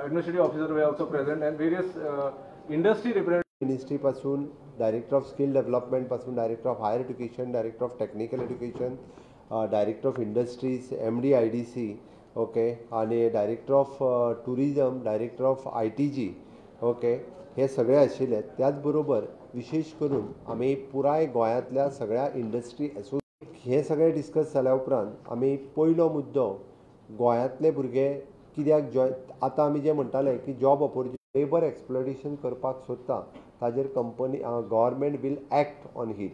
administrative officer were also present, and various industry representatives. Ministry पासून director of skill development पासून director of higher education, director of technical education, director of industries, MD IDC, okay, आणि director of tourism, director of ITG, okay, हे सगळे आशिल्ले. त्याचबरोबर विशेष करून आम्ही पुराय गोंयांतल्या सगळ्या इंडस्ट्री हे सगळे डिस्कस जाल्या उपरांत आमी पयलो मुद्दो गोंयांतले भुरगे कित्याक आतां आमी जे म्हणटाले की जॉब ऑपॉर्च्युनिटी लेबर एक्सप्लॉयटेशन करपाक सोदता ताजेर company government will act on it.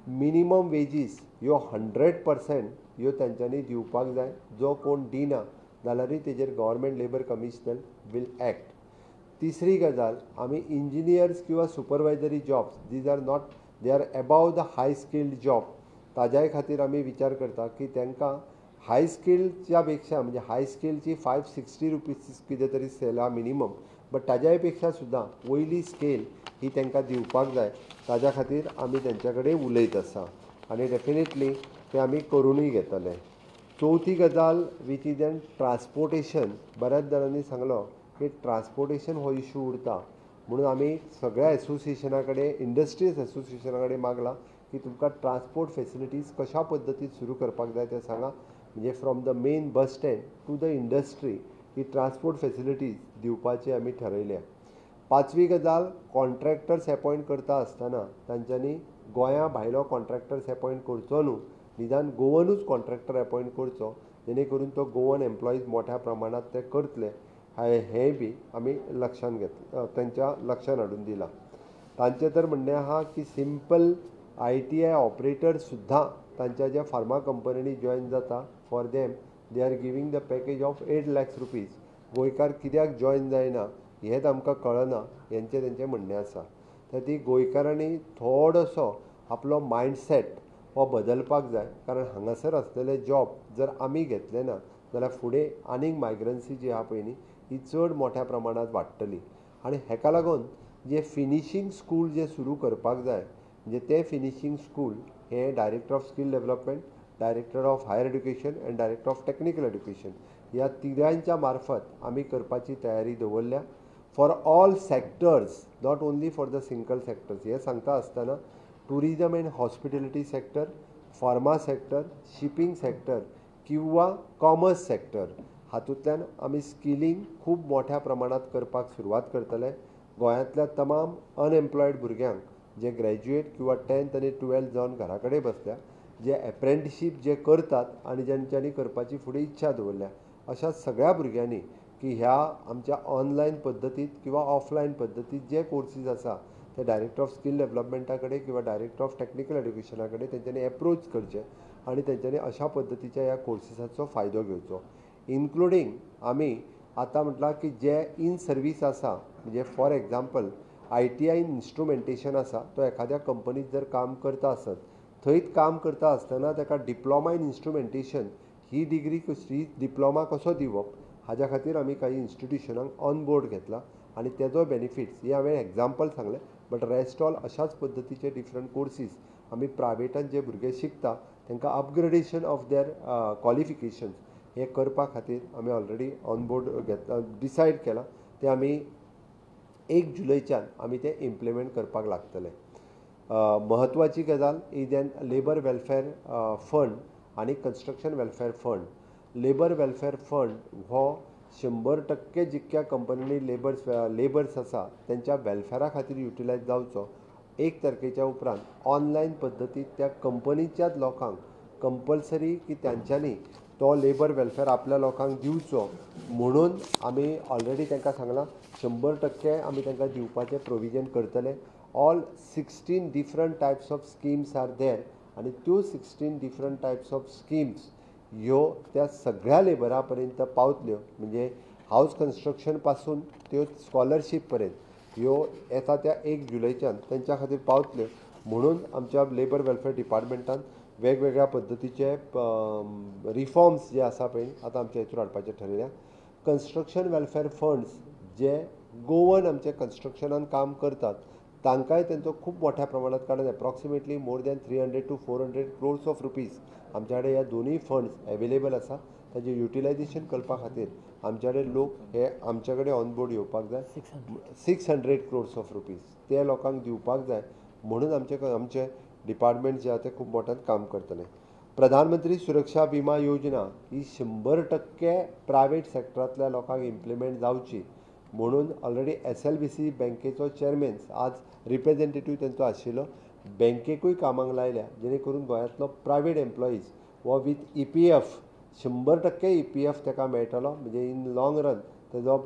Minimum wages ह्यो 100% ह्यो तेंच्यांनी दिवपाक जाय. जो कोण दिना जाल्यारूय तेजेर government labour commissioner will act. तिसरी गजाल, आमी इंजिनियर्स किंवा supervisory jobs these are not, they are above the high skilled job, ताज्याय खातीर आमी विचार करता की तांकां हाय स्किलच्या पेक्षा म्हणजे हाय स्किलची 560 रुपीज कितें तरी सेला मिनिमम, बट ताज्याय पेक्षा सुद्दां वयली स्केल ही तांकां दिवपाक जाय. ताज्या खातीर आमी तेंच्या कडेन उलयत आसा आनी डेफिनेटली ते आमी करूनय घेतले. चवथी गजाल वीच इज एन ट्रान्सपोर्टेशन. बऱ्याच जाणांनी सांगलो की ट्रान्सपोर्टेशन हो इशू उरता म्हणून आमी सगळ्या एसोसिएशना कडेन, इंडस्ट्रीज एसोसिएशना कडेन मागला की तुमकां ट्रान्सपोर्ट फेसिलिटीज कशा पद्दतीन सुरू करपाक जाय तें सांगा. म्हणजे from the main bus stand to the industry ही ट्रान्सपोर्ट फेसिलिटीज दिवपाची आमी ठरयल्या. पांचवी गजाल, कॉन्ट्रॅक्टर्स अपॉयंट करता आसतना तांच्यांनी गोंया भायलो कॉन्ट्रॅक्टर्स अपॉयंट करचो न्हू, निदान गोवनूच कॉन्ट्रॅक्टर अपॉयंट करचो, जेणे करून तो गोवन एम्प्लॉईज मोठ्या प्रमाणात ते करतले हें बी आमी लक्षांत घेतलें, तेंच्या लक्षांत हाडून दिलां. तांचें तर म्हणणें आहा की सिंपल ITI ऑपरेटर सुद्दां तांच्या ज्या फार्मा कंपनीनी जॉयन जाता for them they are giving the package of 8 lakh rupees. गोंयकार कित्याक जॉयन जायना हेंच आमकां कळना, हेंचें तेंचें म्हणणें आसा. तर ती गोंयकारांनी थोडोसो आपलो मायंडसेट हो बदलपाक जाय, कारण हांगासर आसलेले जॉब जर आमी घेतले ना जाल्यार फुडें आनीक मायग्रन्सी जी आहा पळय न्ही ही चड मोठ्या प्रमाणांत वाडटली. आनी हेका लागून जे फिनिशींग स्कूल जे सुरू करपाक जाय, म्हणजे ते फिनिशींग स्कूल हे director of skill development, director of higher education and director of technical education ह्या तिगांच्या मार्फत आमी करपाची तयारी दवरल्या for all sectors, not only for the single sectors. हे सांगता आसतना tourism and hospitality sector, pharma sector, shipping sector किंवा कॉमर्स सेक्टर हातूंतल्यान आमी स्किलींग खूब मोठ्या प्रमाणांत करपाक सुरवात करतले. गोंयांतल्या तमाम अनएम्प्लॉयड भुरग्यांक जे ग्रॅज्युएट किंवा 10th आनी 12th जावन घरा कडेन बसल्या, जे एप्रेंटिशीप जे करतात आनी ज्यांच्यांनी करपाची फुडें इच्छा दवरल्या, अशा सगळ्या भुरग्यांनी की ह्या आमच्या ऑनलायन पद्दतींत किंवा ऑफलायन पद्दतींत जे कोर्सीस आसा ते डायरेक्टर ऑफ स्किल डेव्हलपमेंटा कडेन किंवा डायरेक्टर ऑफ टेक्निकल एज्युकेशना कडेन तेंच्यांनी एप्रोच करचे आनी तेंच्यांनी अशा पद्दतीच्या ह्या कोर्सीसाचो फायदो घेवचो. इन्क्लुडींग आमी आतां म्हटलां की जे इन सर्वीस आसा, म्हणजे फॉर एग्जाम्पल ITI इन्स्ट्रुमेंटेशन आसा, तो एखाद्या कंपनीत जर काम करता आसत, थंयच काम करता आसतना ताका diploma in instrumentation he degree कशी, डिप्लोमा कसो दिवप हाज्या खातीर आमी काही इन्स्टिट्युशनांक ऑन बोर्ड घेतला आनी तेजो बेनिफिट्स हे हांवें एग्जाम्पल सांगले. बट रेस्ट ऑल अशाच पद्दतीचे डिफरंट कोर्सीस आमी प्रायवेटान जे भुरगे शिकता तांकां अपग्रेडेशन ऑफ देर क्वॉलिफिकेशन्स हे करपा खातीर आमी ऑलरेडी ऑन बोर्ड डिसायड केलां. ते आमी 1 जुलयच्यान आमी ते इम्प्लिमेंट करपाक लागतले. महत्वाची गजाल is an labour welfare fund आनी construction welfare fund. Labour welfare fund हो 100% जितक्या कंपनींनी लेबर्स आसा तेंच्या वेलफेअरा खातीर युटिलायज जावचो. 1 तारखेच्या उपरांत ऑनलायन पद्दतीन त्या कंपनीच्याच लोकांक कंपल्सरी की तांच्यांनी तो लेबर वेलफेअर आपल्या लोकांक दिवचो म्हणून आमी ऑलरेडी तांकां सांगलां 100% आमी तांकां दिवपाचें प्रोविजन करतले. All 16 different types of schemes are there आनी त्यो 16 डिफरंट टायप्स ऑफ स्किम्स ह्यो त्या सगळ्या लेबरा पर्यंत पावतल्यो. म्हणजे हावस कन्स्ट्रक्शन पासून त्यो स्कॉलरशीप पर्यंत ह्यो येता त्या 1 जुलयच्यान तेंच्या खातीर पावतल्यो. म्हणून आमच्या लेबर वेलफेअर डिपार्टमेंटान वेगवेगळ्या पद्दतीचे रिफॉर्म्स जे आसा पळय आतां आमच्या हितून हाडपाचें ठरयल्या. कन्स्ट्रक्शन वेलफेअर फंड्स जे गोवन आमचे कन्स्ट्रक्शनान काम करतात तांकांय तेंचो खूब मोठ्या प्रमाणांत कारण approximately more than 300 to 400 crores of rupees आमच्या कडेन ह्या दोनूय फंड्स एवेलेबल आसा. ताजें युटिलायजेशन करपा खातीर आमच्याकडे लोक हे आमच्याकडे ऑनबोर्ड येवपाक जाय 600 crores ऑफ रुपीज ते लोकांक दिवपाक जाय म्हणून आमचे डिपार्टमेंट जे आहा ते खूब मोठ्यान काम करतले. प्रधानमंत्री सुरक्षा विमा योजना ही 100% प्रायवेट सेक्टरांतल्या लोकांक इम्प्लिमेंट जावची म्हणून ऑलरेडी SLBC बँकेचो चेअरमॅन आज रिप्रेझेंटेटिव्ह त्यांचो आशिल्लो बँकेकूय कामाक लायल्या जेणे करून गोंयांतलो प्रायवेट एम्प्लॉईज वो विथ EPF 100% EPF ताका मेळटलो म्हणजे इन लॉंग रन तेजो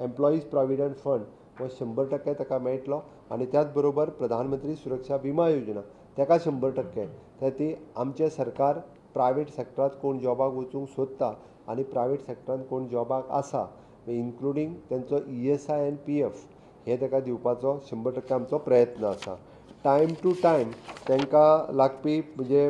एम्प्लॉईज प्रॉविडंट फंड हो 100% ताका मेळटलो आनी त्याच बरोबर प्रधानमंत्री सुरक्षा विमा योजना ताका 100% तर ती आमचें सरकार प्रायवेट सेक्टरांत कोण जॉबाक वचूंक सोदता आनी प्रायवेट सेक्टरांत कोण जॉबाक आसा इन्क्लुडींग तेंचो ESI आनी PF हे ताका दिवपाचो 100% आमचो प्रयत्न आसा. टायम टू टायम तांकां लागपी म्हणजे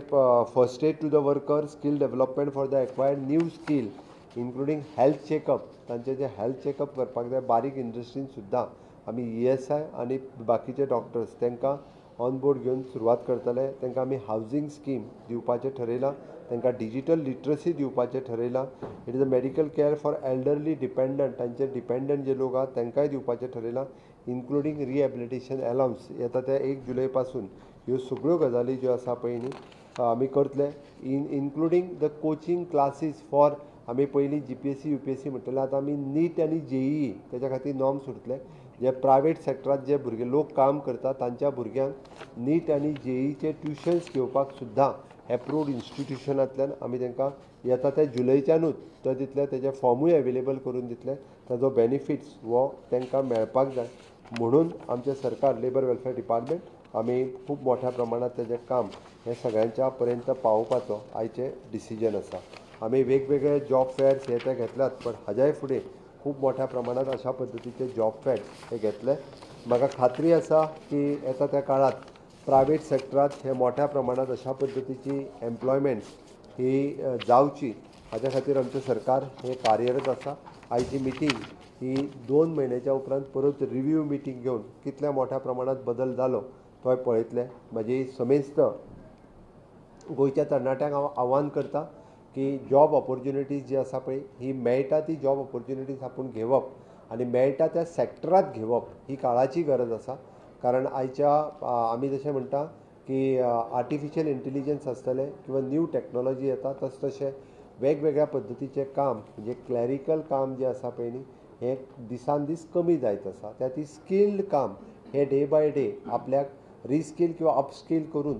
first aid to the worker, skill development for the acquired new skill including health checkup तांचे जे हेल्थ चेकअप करपाक जाय बारीक इंडस्ट्रीन सुद्दां आमी ESI आनी बाकीचे डॉक्टर्स तांकां ऑनबोर्ड घेवन सुरवात करतले. तांकां आमी हावजींग स्कीम दिवपाचें ठरयलां, तांकां डिजिटल लिटरसी दिवपाचें ठरयलां. It is a medical care for elderly dependent तांचे डिपेंडंट जे लोक आहात तांकांय दिवपाचें ठरयलां इन्क्लुडींग रिहेबिलिटेशन अलाउन्स येता त्या 1 जुलय पासून ह्यो सगळ्यो गजाली ज्यो आसा पळय न्ही आमी करतले. Including the coaching classes for आमी पयलीं GPSC UPSC म्हणटले आतां आमी नीट आनी JEE तेच्या खातीर नॉर्म सुटले. जे प्रायवेट सेक्टरांत जे भुरगे लोक काम करतात तांच्या भुरग्यांक नीट आनी JEEचे ट्युशन्स घेवपाक सुद्दां एप्रूव्ड इन्स्टिट्युशनांतल्यान आमी तांकां येता त्या जुलयच्यानूच तो दितले तेजे फॉर्मूय अवेलेबल करून दितले. ताजो बेनिफिट्स हो तांकां मेळपाक जाय म्हणून आमचें सरकार लेबर वेलफेअर डिपार्टमेंट आमी खूब मोठ्या प्रमाणात तेजें काम हें सगळ्यांच्या पर्यंत पावोवपाचो आयचें डिसिजन आसा. आमी वेगवेगळे जॉब फेअर्स हे ते घेतल्यात पण हाज्याय फुडें खूब मोठ्या प्रमाणात अशा पद्दतीचे जॉब फेअर हे घेतले. म्हाका खात्री आसा की येता त्या काळात प्रायवेट सेक्टरांत हे मोठ्या प्रमाणात अशा पद्दतीची एम्प्लॉयमेंट ही जावची हाच्या खातीर आमचें सरकार हे कार्यरत आसा. आयची मिटींग ही 2 म्हयन्याच्या उपरांत परत रिव्यू मिटींग घेवन कितल्या मोठ्या प्रमाणात बदल जालो तोय पळयतले. म्हाजी समेस्त गोंयच्या तरणाट्यांक हांव आव्हान करता की जॉब ऑपॉर्च्युनिटीज जी आसा पळय ही मेळटा ती जॉब ऑपॉर्च्युनिटीज आपूण घेवप आनी मेळटा त्या सेक्टरांत घेवप ही काळाची गरज आसा. कारण आयच्या आमी जशें म्हणटा की आर्टिफिशियल इंटेलिजन्स आसतलें किंवा न्यू टॅक्नॉलॉजी येता तशें वेगवेगळ्या पद्दतीचें काम म्हणजे क्लॅरिकल काम जें आसा पळय न्ही हें दिसान दीस कमी जायत आसा. त्या ती स्किल्ड काम हे डे बाय डे आपल्याक रिस्कील किंवा अपस्कील करून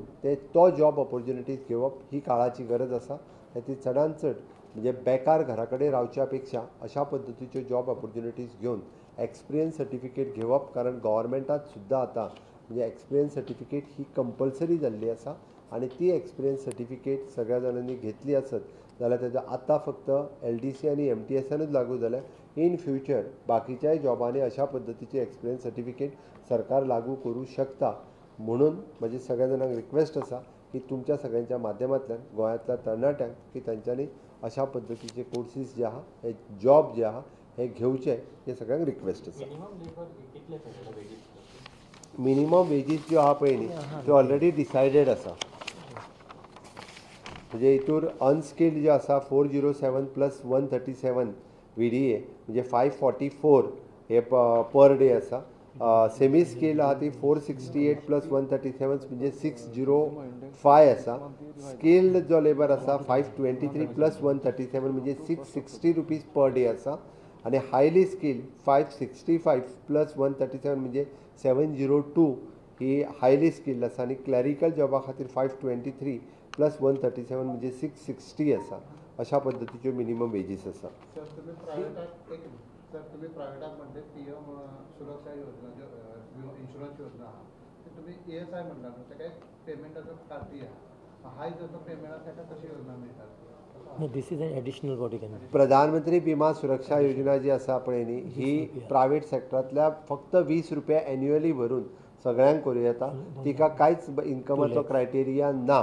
तो जॉब ऑपॉर्च्युनिटीज घेवप ही काळाची गरज आसा. ती चडांत चड म्हणजे बेकार घरा कडेन रावच्या पेक्षा अशा पद्दतीच्यो जॉब ऑपॉर्च्युनिटीज घेवन एक्सपिरियन्स सर्टिफिकेट घेवप. कारण गव्हर्मेंटात सुद्दां आतां म्हणजे एक्सपिरियन्स सर्टिफिकेट ही कंपल्सरी जाल्ली आसा आनी ती एक्सपिरियन्स सर्टिफिकेट सगळ्या जाणांनी घेतली आसत जाल्यार तेजो आतां फक्त LDC आनी MTSनूच लागू जाल्या. इन फ्युचर बाकीच्याय जॉबांनी अशा पद्दतीची एक्सपिरियन्स सर्टिफिकेट सरकार लागू करूं शकता. म्हणून म्हजी सगळ्या जाणांक रिक्वेस्ट आसा की तुमच्या सगळ्यांच्या माध्यमांतल्यान गोंयांतल्या तरणाट्यांक की तांच्यांनी अशा पद्दतीचे कोर्सीस जे आहा हे जॉब जे आहा हे घेवचे हे सगळ्यांक रिक्वेस्ट आसा. मिनिमम वेजीस ज्यो आहा पळय न्ही त्यो ऑलरेडी डिसायडेड आसा. म्हणजे हितूर अनस्किल्ड जे आसा 407 + 137 VDA म्हणजे 544 हे पर डे आसा. सेमी स्किल्ड आहा ती 468 + 137 म्हणजे 605 आसा. स्किल्ड जो लेबर आसा 523 + 137 म्हणजे 660 रुपीज पर डे आसा. आनी हायली स्किल्ड 565 + 137 म्हणजे 702 ही हायली स्किल्ड आसा. आनी क्लॅरिकल जॉबा खातीर 523 + 137 म्हणजे 660 आसा. अशा पद्दतीच्यो मिनिमम वेजीस आसा. सर तुम्ही प्रायव्हेटात म्हणले PM सुरक्षा योजना इन्शुरन्स योजना आहा तुम्ही ESI म्हणला न्हू ताका एक पेमेंटाचो काटी आहा हाय जसो पेमेंट आसा ताका कशी योजना मेळटा. No, this is an additional body can. प्रधानमंत्री विमा सुरक्षा योजना जी आसा पळय न्ही ही प्रायवेट सेक्टरांतल्या फक्त 20 रुपया एन्युअली भरून सगळ्यांक करूं येता. तिका कांयच इन्कमाचो क्रायटेरिया ना.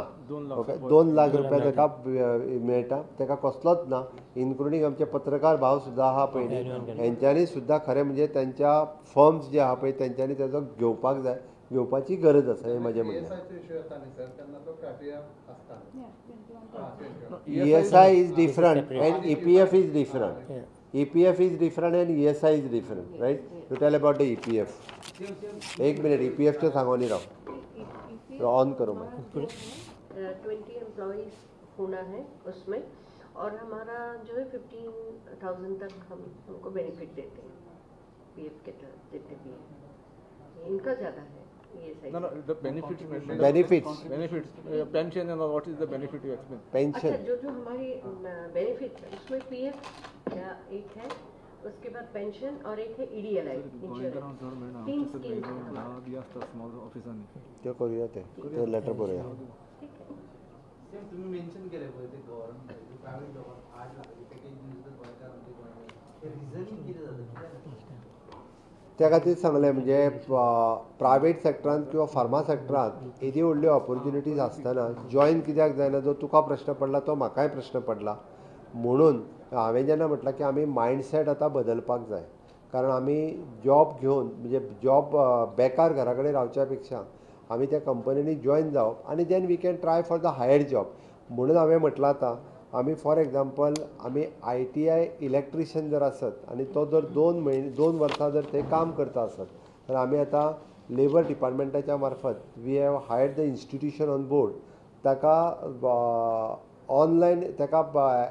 ओके 2 लाख रुपया ताका मेळटा. ताका कसलोच ना. इन्क्लुडींग आमचे पत्रकार भाव सुद्दां आहा पळय न्ही हेंच्यांनी सुद्दां खरें म्हणजे त्यांच्या फर्म्स जे आहा पळय तेंच्यांनी तेजो घेवपाक जाय घेवपाची गरज आसा हें म्हजें म्हणणें. ESI is different and EPF is different. EPF is different and ESI is different, right? You tell about the EPF. एक मिनट EPF चे सांगो नहीं रहो ऑन करो मैं 20 एम्प्लॉइज होना है उसमें, और हमारा जो है 15,000 तक हमको बेनिफिट देते हैं PF के तहत जितने भी हैं। इनका ज़्यादा है ये सही। No, the benefits. Benefits. Pension and all, what is the benefit you explain? Pension अच्छा, जो हमारी बेनिफिट है उसमें PF एक है, उसके बाद पेंशन और एक है EDLI इंश्योरेंस, 3 स्कीम है हमारी। ते करूया ते लेटर करूया ठीक है। सेम तुम्ही मेन्शन केले ते गव्हर्नमेंट प्रायव्हेट जॉब आज पॅकेज यूज गोंयकार ते रिझनिंग कितें जाता त्या खातीर सांगलें म्हणजे प्रायवेट सेक्टरांत किंवा फार्मा सेक्टरांत येदी व्हडल्यो ऑपॉर्च्युनिटीज आसतना जॉयन कित्याक जायना, जो तुका प्रश्न पडला तो म्हाकाय प्रश्न पडला, म्हणून हांवें जेन्ना म्हटलां की आमी मायंडसेट आतां बदलपाक जाय, कारण आमी जॉब घेवन म्हणजे जॉब बेकार घरा कडेन रावच्या पेक्षा आमी त्या कंपनीनी जॉयन जावप आनी then we can try for the higher job. म्हणून हांवें म्हटलां आतां आमी फॉर एग्जाम्पल आमी ITI इलेक्ट्रिशियन जर आसत आनी तो जर 2 वर्सां जर ते काम करता आसत तर आमी आतां लेबर डिपार्टमेंटाच्या मार्फत we have hired the institution on board, ताका ऑनलायन ताका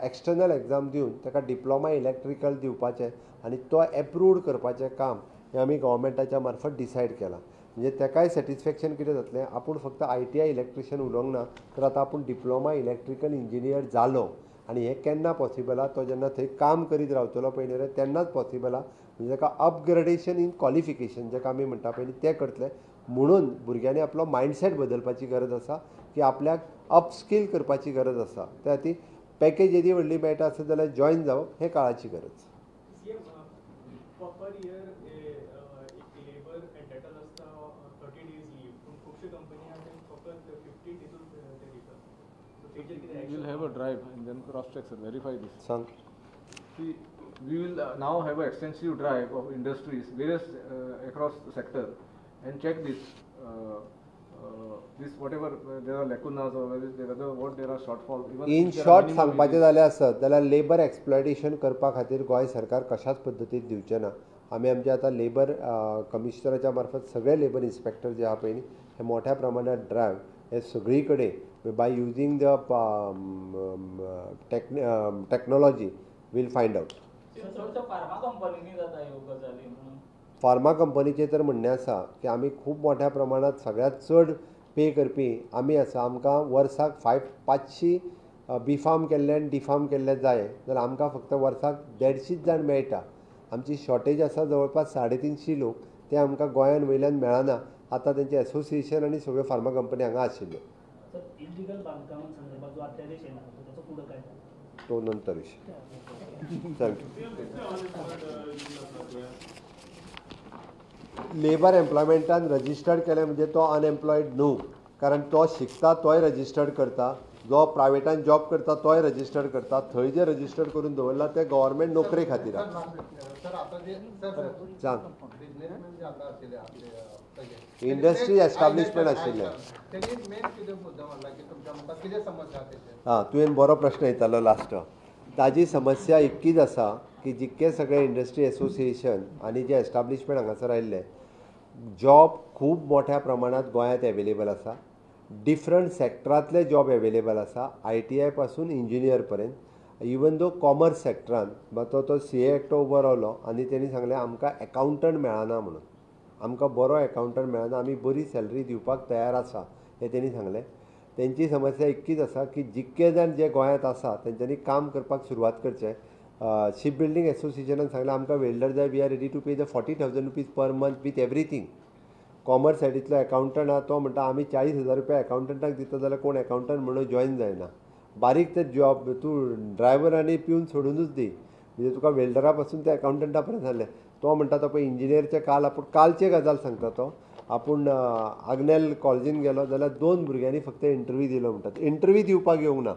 एक्सटर्नल एग्जाम दिवन ताका डिप्लोमा इलेक्ट्रिकल दिवपाचें आनी तो एप्रूव्ड करपाचें काम हें आमी गव्हर्मेंटाच्या मार्फत डिसायड केलां. म्हणजे ताकाय सॅटिस्फॅक्शन कितें जातलें, आपूण फक्त ITI इलेक्ट्रिशियन उलोवंक ना तर आतां आपूण डिप्लोमा इलेक्ट्रिकल इंजिनियर जालो आनी हें केन्ना पॉसिबल आहा, तो जेन्ना थंय काम करीत रावतलो पयलीं रे तेन्नाच पॉसिबल आहा. म्हणजे ताका अपग्रेडेशन इन क्वॉलिफिकेशन जेका आमी म्हणटा पयलीं तें करतले. म्हणून भुरग्यांनी आपलो मायंडसेट बदलपाची गरज आसा की आपल्याक अपस्कील करपाची गरज आसा. त्या खातीर पॅकेज येदी व्हडली मेळटा आसत जाल्यार जॉयन जावप हें काळाची गरज. We will have a drive and then cross-check, sir, verify this. सांग See, we will now have an extensive drive of industries, various across the sector, and check this, this whatever there are lacunas or whether what there are shortfalls. Even in if there are short minimum सांगपाचें जालें आसत जाल्यार labour exploitation करपा खातीर गोंय सरकार कशाच पद्दतीन दिवचें ना. आमी आमचे आतां लेबर कमिशनराच्या मार्फत सगळे लेबर इन्स्पेक्टर जे आहा पळय न्ही हे मोठ्या प्रमाणात ड्रायव्ह हे सगळी कडेन by using the technology will find out. Pharma कंपनीचें तर म्हणणें आसा की आमी खूब मोठ्या प्रमाणात सगळ्यांत चड पे करपी आमी आसा. आमकां वर्साक 500 बीफार्म केल्ले आनी डिफार्म केल्ले जाय जाल्यार आमकां फक्त वर्साक 150 जाण मेळटा. आमची शॉर्टेज आसा जवळपास 350 लोक, ते आमकां गोंयान वयल्यान मेळना. आतां तेंचे एसोसिएशन आनी सगळ्यो फार्मा कंपनी हांगा आशिल्ल्यो. तो नंतर विषय. थँक्यू. लेबर एम्प्लॉयमेंटान रजिस्टर्ड केलें म्हणजे तो अनएम्प्लॉयड न्हू, कारण तो शिकता तोय रजिस्टर्ड करता, जो प्रायवेटान जॉब करता तोय रजिस्टर्ड करता. थंय जे रजिस्टर्ड करून दवरला ते गव्हर्मेंट नोकरे खातीर. सर आता जे सांग बिझनेसमॅन जे हांगा आशिल्ले आपले इंडस्ट्री एस्टाब्लिशमेंट आशिल्ले. तेणी मेन कितें मुद्दो मारला की तुमच्या मुखार कितें समस्या आहा तेचे. हां, तुवें बरो प्रश्न येतालो लास्ट. ताजी समस्या इतकीच आसा की जितके सगळे इंडस्ट्री एसोसिएशन आनी जे एस्टाब्लिशमेंट हांगासर आयिल्ले, जॉब खूब मोठ्या प्रमाणात गोंयांत एवेलेबल आसा. डिफरंट सेक्टरांतले जॉब एवेलेबल आसा, ITI पासून इंजिनियर पर्यंत. इवन दो कॉमर्स सेक्टरान तो CA एकटो उबो रावलो आनी तेणी सांगलें आमकां एकावंटंट मेळना म्हणून, आमकां बरो एकावंटंट मेळना, आमी बरी सॅलरी दिवपाक तयार आसा हें तेणी सांगलें. तेंची समस्या इतकीच आसा की जितके जाण जे गोंयांत आसा तेंच्यांनी काम करपाक सुरवात करचें. शिप बिल्डींग एसोसिएशनान सांगलें आमकां वेल्डर जाय, we are ready to pay the 40,000 rupees per month with everything. Commerce सायडींतलो एकावंटंट आहा तो म्हणटा आमी 40,000 रुपया एकावंटंटाक दिता जाल्यार कोण एकावंटंट म्हणून जॉयन जायना. बारीक ते जॉब तूं ड्रायव्हर आनी पिवन सोडूनच दी, म्हणजे तुका वेल्डरा पासून ते एकावंटंटा पर्यंत जालें. तो म्हणटा तो पळय इंजिनियरचे आपूण कालची गजाल सांगता तो, आपूण आग्नेल कॉलेजीन गेलो जाल्यार 2 भुरग्यांनी फक्त इंटरव्यू दिलो म्हणटात. इंटरव्यू दिवपाक येवंक ना.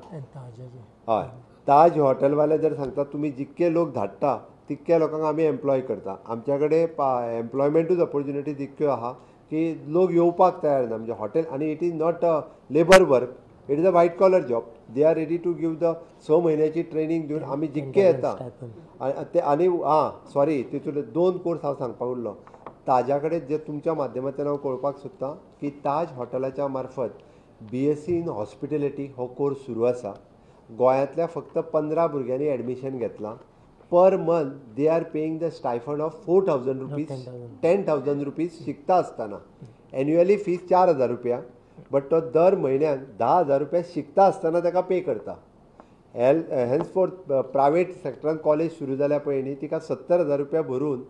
हय, ताज हॉटेलवाले जर सांगता तुमी जितके लोक धाडटा तितक्या लोकांक आमी एम्प्लॉय करता. आमच्या कडेन एम्प्लॉयमेंटूच ऑपॉर्च्युनिटी तितक्यो आहा की लोक येवपाक तयार ना. म्हणजे हॉटेल आनी it is not labour work, it is a white collar job. They are ready to give the 6 म्हयन्याची ट्रेनिंग दिवन आमी जितके येता आनी सॉरी तितूंतले 2 कोर्स हांव सांगपाक उरलो. ताज्या कडेन जे तुमच्या माध्यमांतल्यान हांव कळपाक सोदतां की ताज हॉटेलाच्या मार्फत BSc इन हॉस्पिटॅलिटी हो कोर्स सुरू आसा. गोंयांतल्या फक्त 15 भुरग्यांनी एडमिशन घेतलां. Per month they are paying the stipend of 4,000 rupees 10,000 rupees शिकता आसतना. एन्युअली फीज 4,000 रुपया, बट तो दर म्हयन्याक 10,000 रुपया शिकता आसतना ताका पे करता. हेन्सफोर्थ प्रायवेट सॅक्टरान कॉलेज सुरू जाल्या पळय न्ही, तिका 70,000 रुपया भरून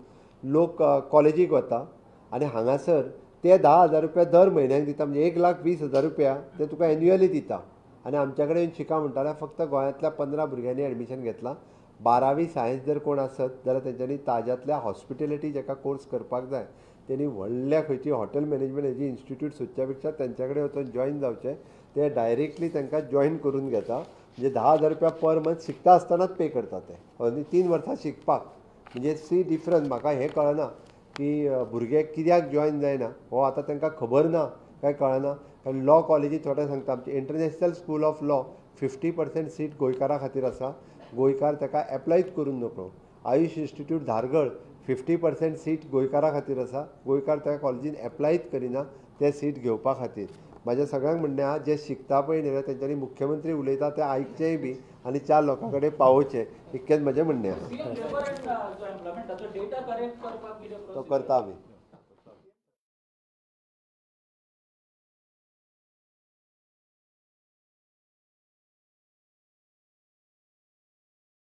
लोक कॉलेजीक वता आनी हांगासर ते 10,000 रुपया दर म्हयन्याक दिता. म्हणजे 1,20,000 रुपया ते तुका एन्युअली दिता. आनी आमच्या कडेन शिका म्हणटाल्यार फक्त गोंयांतल्या 15 भुरग्यांनी एडमिशन घेतलां. 12वी सायन्स जर कोण आसत जाल्यार तेंच्यांनी ताज्यातल्या हॉस्पिटॅलिटी जाका कोर्स करपाक जाय तेणी व्हडल्या खंयची हॉटेल मॅनेजमेंट हेजी इन्स्टिट्यूट सोदच्या पेक्षा तेंच्या कडेन वचून जॉईन जावचें. ते डायरेक्टली तांकां जॉईन करून घेता. म्हणजे 10,000 रुपया पर मंथ शिकता आसतनाच पे करता ते. आनी 3 वर्सां शिकपाक. म्हणजे सी डिफरंस म्हाका हें कळना की भुरगे कित्याक जॉईन जायना हो आतां तांकां खबर ना काय कळना. लॉ कॉलेजी थोडे सांगता आमचे international school of law 50% seat गोंयकारा खातीर आसा. गोंयकार ताका एप्लायच करूंक नकळो. आयुश इन्स्टिट्यूट धारगळ 50% सीट गोंयकारा खातीर आसा. गोंयकार त्या कॉलेजीन एप्लायच करिना ते सीट घेवपा खातीर. म्हाज्या सगळ्यांक म्हणणें आहा जे शिकता पळय न्ही तेंच्यांनी मुख्यमंत्री उलयता तें आयकचेंय बी आनी 4 लोकां कडेन पावोवचें. इतकेंच म्हजें म्हणणें आहा. तो करता आमी.